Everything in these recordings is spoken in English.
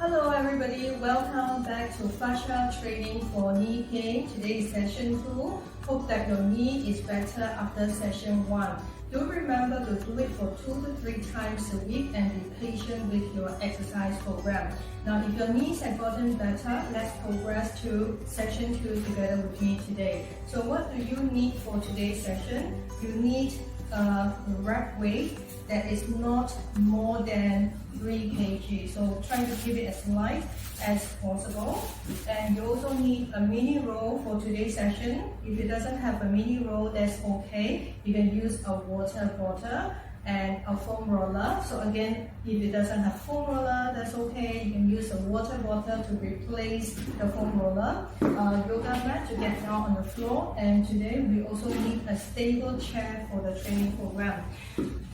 Hello everybody, welcome back to fascia training for knee pain. Today is session 2. Hope that your knee is better after session 1. Do remember to do it for 2 to 3 times a week and be patient with your exercise program. Now if your knees have gotten better, let's progress to session 2 together with me today. So what do you need for today's session? You need a rep weight that is not more than 3 kg. So try to keep it as light as possible. And you also need a mini roll for today's session. If it doesn't have a mini roll, that's okay. You can use a water bottle and a foam roller. So again, if it doesn't have foam roller, that's okay. You can use a water bottle to replace the foam roller. Yoga mat to get down on the floor. And today we also need a stable chair for the training program.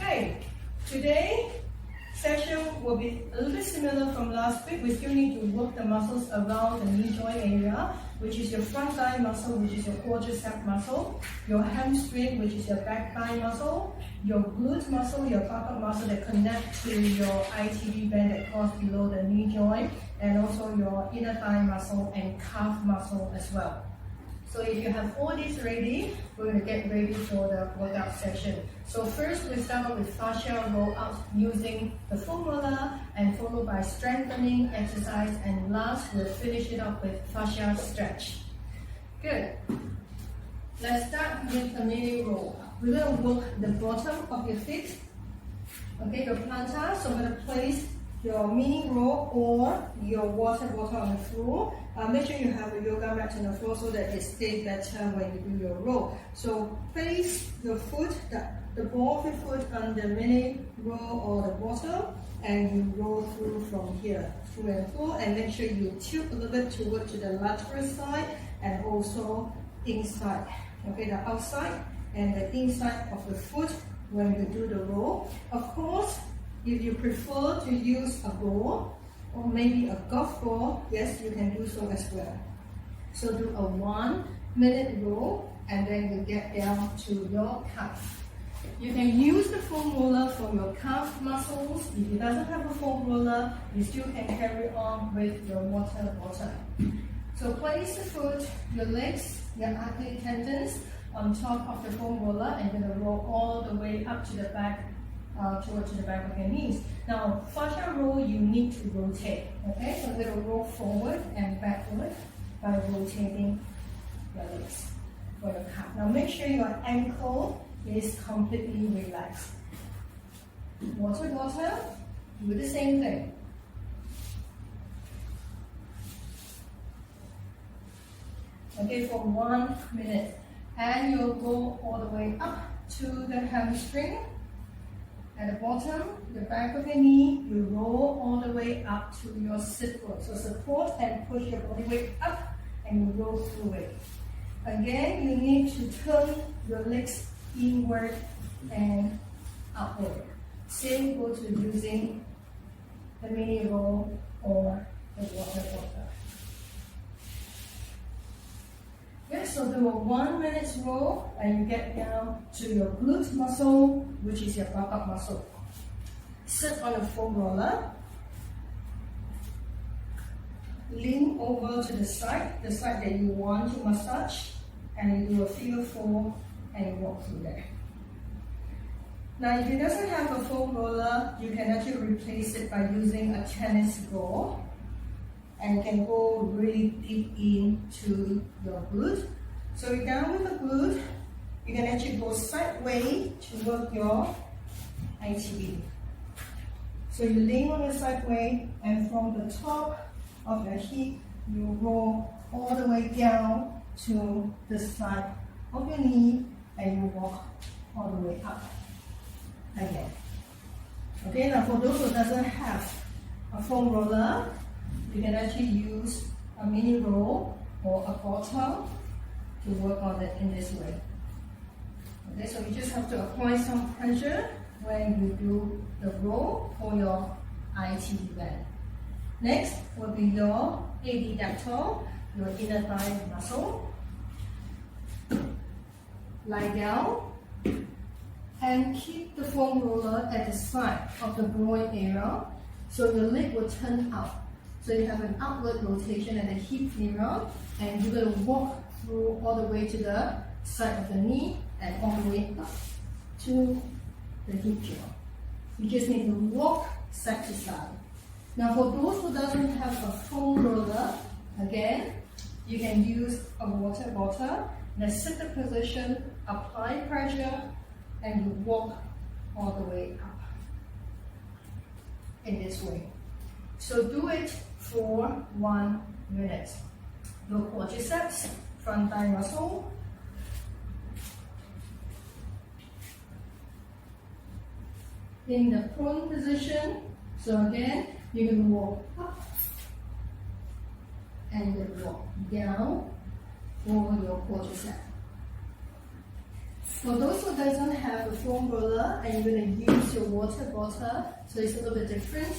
Okay, today session will be a little bit similar from last week. We still need to work the muscles around the knee joint area, which is your front thigh muscle, which is your quadriceps muscle, your hamstring, which is your back thigh muscle, your glute muscle, your buttock muscle that connect to your ITB band that goes below the knee joint, and also your inner thigh muscle and calf muscle as well. So if you have all these ready, we're going to get ready for the workout session. So first we start off with fascial roll out using the foam roller and followed by strengthening exercise, and last we'll finish it up with fascial stretch. Good. Let's start with the mini roll. We're going to work the bottom of your feet. Okay, your plantar. So I'm going to place your mini roll or your water bottle on the floor. Make sure you have a yoga mat on the floor so that it stays better when you do your roll. So place your foot, the ball of your foot on the mini roll or the bottle, and you roll through from here, through and through, and make sure you tilt a little bit toward to the lateral side and also inside. Okay, the outside and the inside of the foot when you do the roll. Of course, if you prefer to use a ball or maybe a golf ball, yes, you can do so as well. So do a 1 minute roll and then you get down to your calf. You can use the foam roller for your calf muscles. If it doesn't have a foam roller, you still can carry on with your water bottle. So place the foot, your legs, your Achilles tendons on top of the foam roller and you're going to roll all the way up to the back, towards the back of your knees. Now, fascial roll, you need to rotate. Okay, so we're going to roll forward and backward by rotating your legs for your calf. Now, make sure your ankle is completely relaxed. Water bottle, do the same thing. Okay, for 1 minute. And you'll go all the way up to the hamstring. At the bottom, the back of your knee, you roll all the way up to your sit bone. So support and push your body weight up and you roll through it. Again, you need to turn your legs inward and upward. Same goes to using the mini roll or the water bottle. Okay, so do a 1 minute roll and you get down to your glute muscle, which is your buttock muscle. Sit on a foam roller. Lean over to the side that you want to massage, and you do a figure 4 and you walk through there. Now if it doesn't have a foam roller, you can actually replace it by using a tennis ball. And you can go really deep into your glute. So you're down with the glute, you can actually go sideways to work your ITB. So you lean on the sideways, and from the top of your hip, you roll all the way down to the side of your knee, and you walk all the way up again. Okay, now for those who doesn't have a foam roller, you can actually use a mini roll or a bottle to work on it in this way. Okay, so you just have to apply some pressure when you do the roll for your ITB band. Next will be your adductor, your inner thigh muscle. Lie down and keep the foam roller at the side of the groin area so your leg will turn out. So you have an upward rotation at the hip area, and you're going to walk through all the way to the side of the knee and all the way up to the hip joint. You just need to walk side to side. Now for those who doesn't have a foam roller, again, you can use a water bottle in a seated position, apply pressure, and you walk all the way up in this way. So do it for 1 minute. Your quadriceps, front thigh muscle. In the prone position, so again, you can walk up and then walk down for your quadriceps. For those who doesn't have a foam roller and you're going to use your water bottle, so it's a little bit different.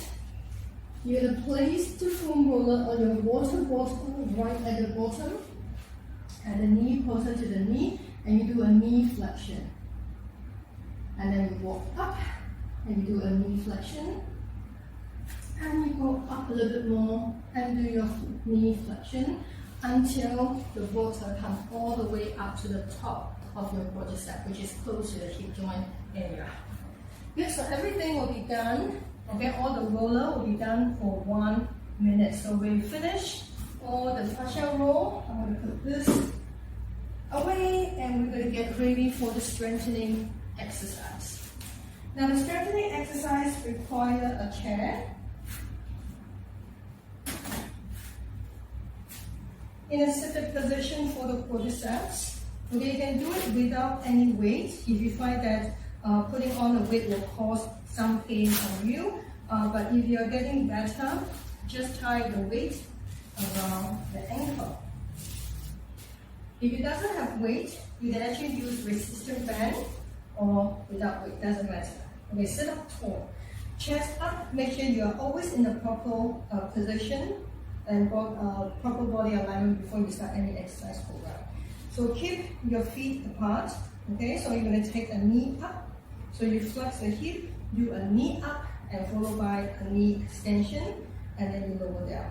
You're going to place the foam roller on your water bottle right at the bottom, and the knee closer to the knee, and you do a knee flexion. And then you walk up, and you do a knee flexion. And you go up a little bit more, and do your knee flexion until the water comes all the way up to the top of your quadricep, which is close to the hip joint area. Good, so everything will be done. Okay, all the roller will be done for 1 minute. So when you finish all the fascial roll, I'm going to put this away and we're going to get ready for the strengthening exercise. Now the strengthening exercise requires a chair. In a seated position for the quadriceps. Okay, you can do it without any weight if you find that putting on a weight will cause some pain on you. But if you're getting better, just tie the weight around the ankle. If it doesn't have weight, you can actually use resistance band or without weight, doesn't matter. Okay, sit up tall. Chest up, make sure you are always in the proper position and proper body alignment before you start any exercise program. So keep your feet apart. Okay, so you're going to take a knee up. So you flex the hip, do a knee up, and followed by a knee extension, and then you lower down.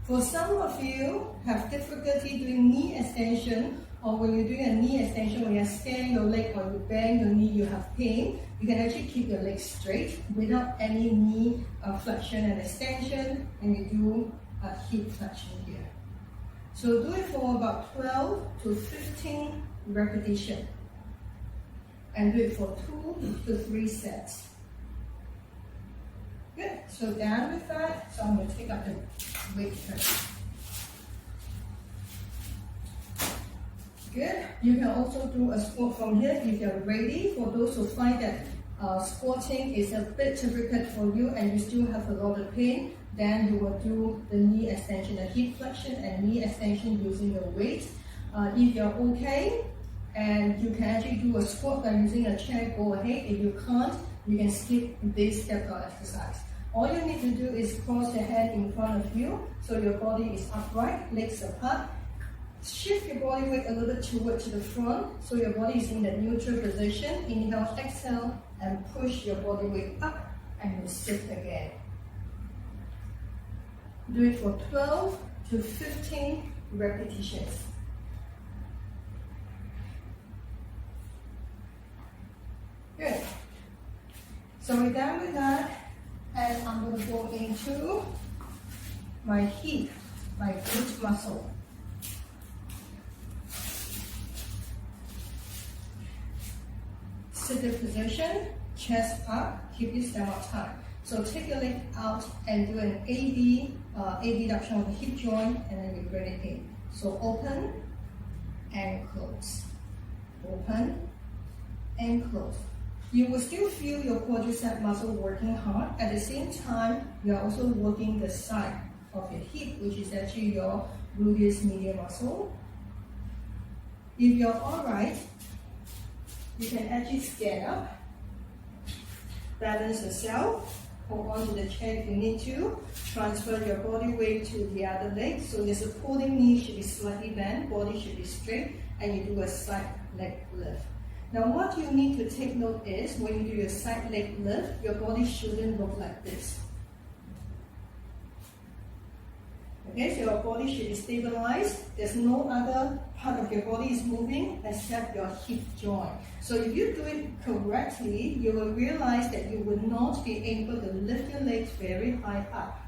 For some of you have difficulty doing knee extension, or when you're doing a knee extension, when you stand your leg or you bend your knee, you have pain, you can actually keep your legs straight without any knee flexion and extension, and you do a hip flexion here. So do it for about 12 to 15 repetitions. And do it for 2 to 3 sets. Good, so down with that. So I'm going to take up the weight first. Good, you can also do a squat from here if you're ready. For those who find that squatting is a bit difficult for you and you still have a lot of pain, then you will do the knee extension, the hip flexion and knee extension using the weight. If you're okay, and you can actually do a squat by using a chair, go ahead. If you can't, you can skip this step of exercise. All you need to do is cross your hand in front of you, so your body is upright, legs apart. Shift your body weight a little bit toward to the front, so your body is in the neutral position. Inhale, exhale, and push your body weight up, and you sit again. Do it for 12 to 15 repetitions. Good. So we're done with that, and I'm going to go into my hip, my glute muscle. Seated position, chest up, keep your stomach tight. So take your leg out and do an abduction of the hip joint, and then you bring it in. So open and close. Open and close. You will still feel your quadricep muscle working hard. At the same time, you are also working the side of your hip, which is actually your gluteus medius muscle. If you're alright, you can actually stand up, balance yourself, hold on to the chair if you need to, transfer your body weight to the other leg. So your supporting knee should be slightly bent, body should be straight, and you do a side leg lift. Now what you need to take note is, when you do your side leg lift, your body shouldn't look like this. Okay, so your body should be stabilized. There's no other part of your body is moving except your hip joint. So if you do it correctly, you will realize that you will not be able to lift your legs very high up.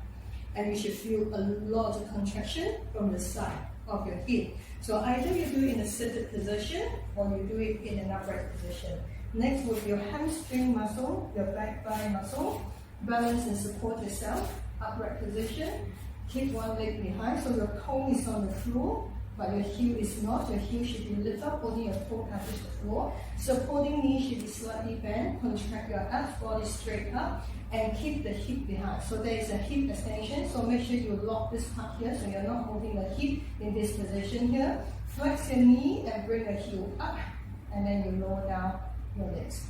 And you should feel a lot of contraction from the side of your hip. So either you do it in a seated position or you do it in an upright position. Next will be your hamstring muscle, your back thigh muscle. Balance and support yourself. Upright position. Keep one leg behind so your toe is on the floor, but your heel is not. Your heel should be lifted up, only your toe touches the floor. Supporting knee should be slightly bent. Contract your abs, body straight up, and keep the hip behind. So there is a hip extension, so make sure you lock this part here so you're not holding the hip in this position here. Flex your knee and bring the heel up, and then you lower down your legs.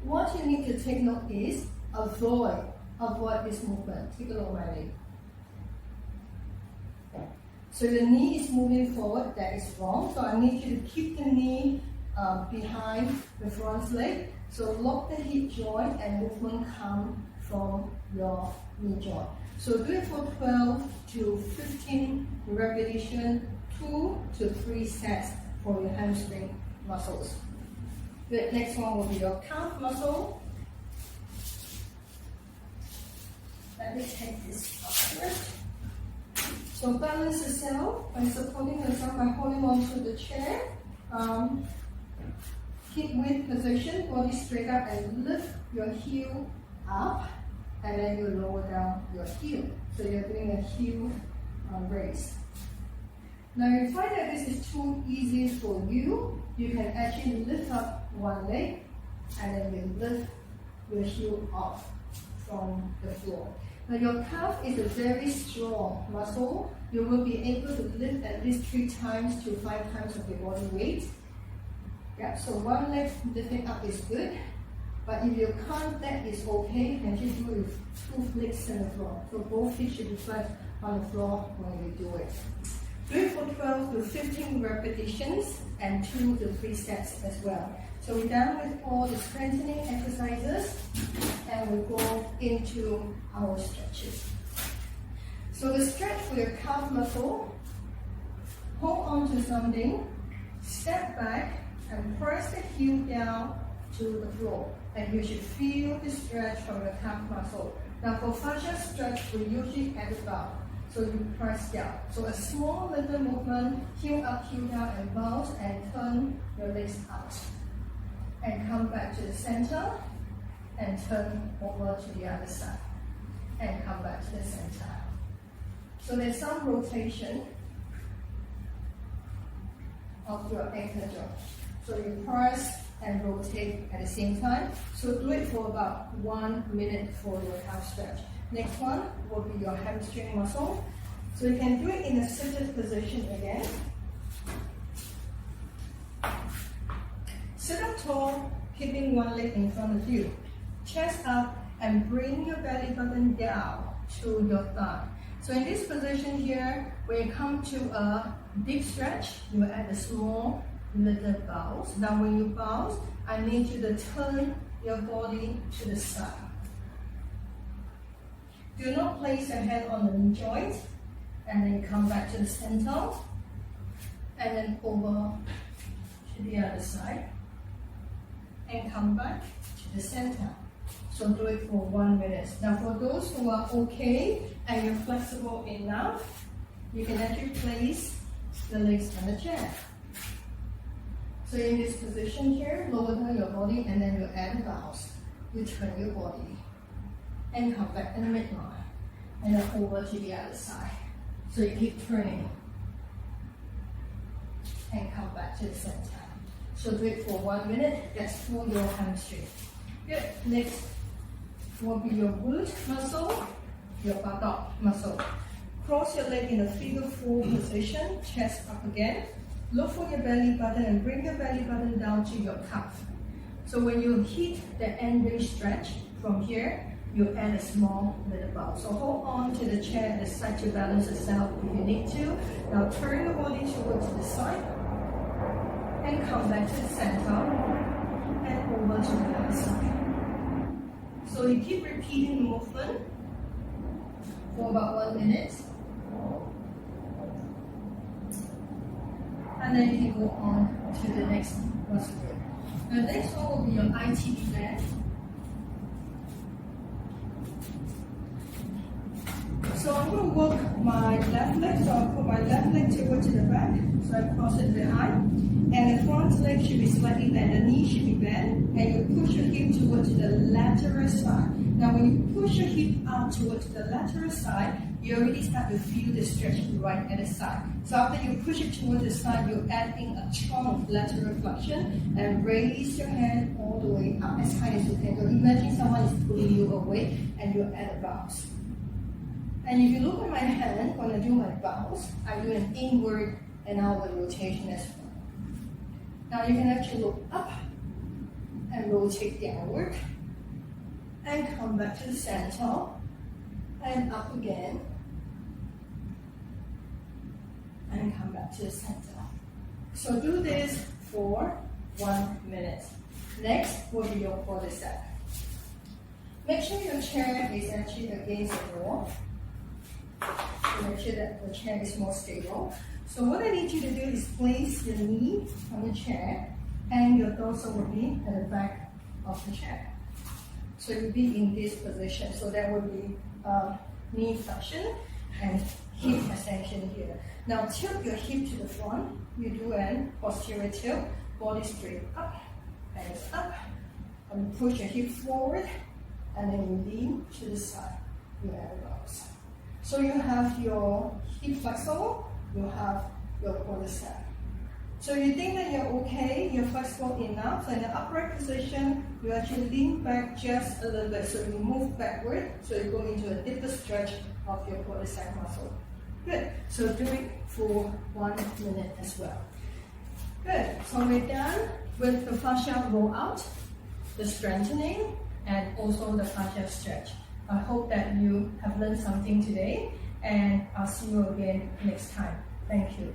What you need to take note is avoid this movement. Take a look at my leg. So the knee is moving forward, that is wrong. So I need you to keep the knee behind the front leg. So lock the hip joint and movement come from your knee joint. So do it for 12 to 15 repetitions, 2 to 3 sets for your hamstring muscles. The next one will be your calf muscle. Let me take this up first. So balance yourself by supporting yourself by holding onto the chair. Keep width position, body straight up and lift your heel up, and then you lower down your heel. So you're doing a heel raise. Now if you find that this is too easy for you, you can actually lift up one leg and then you lift your heel off from the floor. Now your calf is a very strong muscle. You will be able to lift at least 3 times to 5 times of your body weight. Yeah, so one leg lifting up is good, but if you can't, that is okay. You can just do it with 2 legs on the floor. So both feet should be flat on the floor when you do it. Do it for 12 to 15 repetitions and 2 to 3 sets as well. So we're done with all the strengthening exercises and we'll go into our stretches. So the stretch for your calf muscle, hold on to something, step back and press the heel down to the floor. And you should feel the stretch from the calf muscle. Now for fascial stretch, we usually add it down. So you press down. So a small little movement, heel up, heel down, and bounce and turn your legs out. And come back to the center and turn over to the other side. And come back to the center. So there's some rotation of your ankle joint. So you press and rotate at the same time. So do it for about 1 minute for your calf stretch. Next one will be your hamstring muscle. So you can do it in a seated position again. Sit up tall, keeping one leg in front of you. Chest up and bring your belly button down to your thigh. So in this position here, when you come to a deep stretch, you add a small little bounce. Now when you bounce, I need you to turn your body to the side. Do not place your hand on the knee joint, and then come back to the center, and then over to the other side, and come back to the center. So do it for 1 minute. Now for those who are okay and you're flexible enough, you can actually place the legs on the chair. So in this position here, lower down your body and then you add a bounce. You turn your body and come back in the midline and then over to the other side. So you keep turning and come back to the center. So do it for 1 minute. That's for your hamstring. Good. Next will be your glute muscle, your buttock muscle. Cross your leg in a figure 4 position, chest up again. Look for your belly button and bring your belly button down to your calf. So when you hit the ending stretch from here, you add a small little bounce. So hold on to the chair at the side to balance yourself if you need to. Now turn your body towards the side and come back to the center and over to the other side. So you keep repeating the movement for about 1 minute. and then you can go on to the next muscle group. The next one will be your ITB band. So I'm going to work my left leg, so I'll put my left leg toward to the back, so I cross it behind, and the front leg should be slightly bent, the knee should be bent, and you push your hip toward to the lateral side. Now when you push your hip out toward to the lateral side, you already start to feel the stretch right at the side. So after you push it toward the side, you're adding a ton of lateral flexion, and raise your hand all the way up as high as you can. So imagine someone is pulling you away, and you're at a bounce. And if you look at my hand, when I do my bounce, I do an inward and outward rotation as well. Now you can actually look up and rotate downward and come back to the center and up again and come back to the center. So do this for 1 minute. Next will be your quadricep. Make sure your chair is actually against the wall. To make sure that the chair is more stable. So what I need you to do is place your knee on the chair and your torso will be at the back of the chair. So you'll be in this position. So that will be knee flexion and hip extension here. Now tilt your hip to the front. You do an posterior tilt, body straight up, hands up, and push your hip forward, and then you lean to the side, your elbows. So you have your hip flexible, you have your quadricep. So you think that you're okay, you're flexible enough, so in the upright position, you actually lean back just a little bit. So you move backward, so you go into a deeper stretch of your quadricep muscle. Good, so do it for 1 minute as well. Good, so we're done with the fascia rollout, the strengthening, and also the fascial stretch. I hope that you have learned something today, and I'll see you again next time. Thank you.